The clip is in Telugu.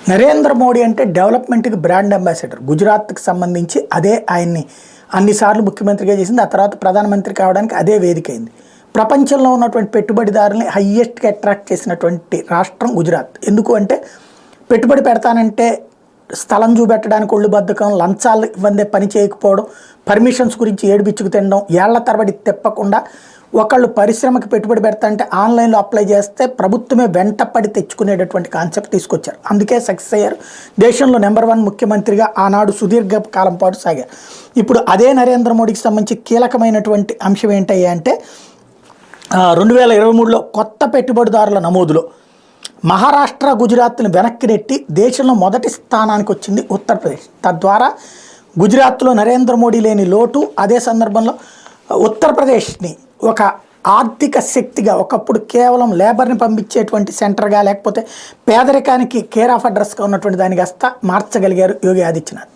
నరేంద్ర మోడీ అంటే డెవలప్మెంట్కి బ్రాండ్ అంబాసిడర్. గుజరాత్కి సంబంధించి అదే ఆయన్ని అన్నిసార్లు ముఖ్యమంత్రిగా చేసింది. ఆ తర్వాత ప్రధానమంత్రి కావడానికి అదే వేదిక అయింది. ప్రపంచంలో ఉన్నటువంటి పెట్టుబడిదారుల్ని హయ్యెస్ట్గా అట్రాక్ట్ చేసినటువంటి రాష్ట్రం గుజరాత్. ఎందుకు అంటే పెట్టుబడి పెడతానంటే స్థలం చూపెట్టడానికి ఒళ్ళు బద్ధకం, లంచాలు ఇవ్వందే పని చేయకపోవడం, పర్మిషన్స్ గురించి ఏడుబిచ్చుకు తినడం, ఏళ్ల తరబడి తిప్పకుండా ఒకళ్ళు పరిశ్రమకి పెట్టుబడి పెడతా అంటే ఆన్లైన్లో అప్లై చేస్తే ప్రభుత్వమే వెంటపడి తెచ్చుకునేటటువంటి కాన్సెప్ట్ తీసుకొచ్చారు. అందుకే సక్సెస్ అయ్యారు. దేశంలో నెంబర్ 1 ముఖ్యమంత్రిగా ఆనాడు సుదీర్ఘ కాలం పాటు సాగారు. ఇప్పుడు అదే నరేంద్ర మోడీకి సంబంధించి కీలకమైనటువంటి అంశం ఏంటయ్యా అంటే 2023లో కొత్త పెట్టుబడిదారుల నమోదులో మహారాష్ట్ర, గుజరాత్ని వెనక్కి నెట్టి దేశంలో మొదటి స్థానానికి వచ్చింది ఉత్తరప్రదేశ్. తద్వారా గుజరాత్లో నరేంద్ర మోడీ లేని లోటు, అదే సందర్భంలో ఉత్తరప్రదేశ్ని ఒక ఆర్థిక శక్తిగా, ఒకప్పుడు కేవలం లేబర్ని పంపించేటువంటి సెంటర్గా, లేకపోతే పేదరికానికి కేర్ ఆఫ్ అడ్రస్గా ఉన్నటువంటి దానిగా మార్చగలిగారు యోగి ఆదిత్యనాథ్.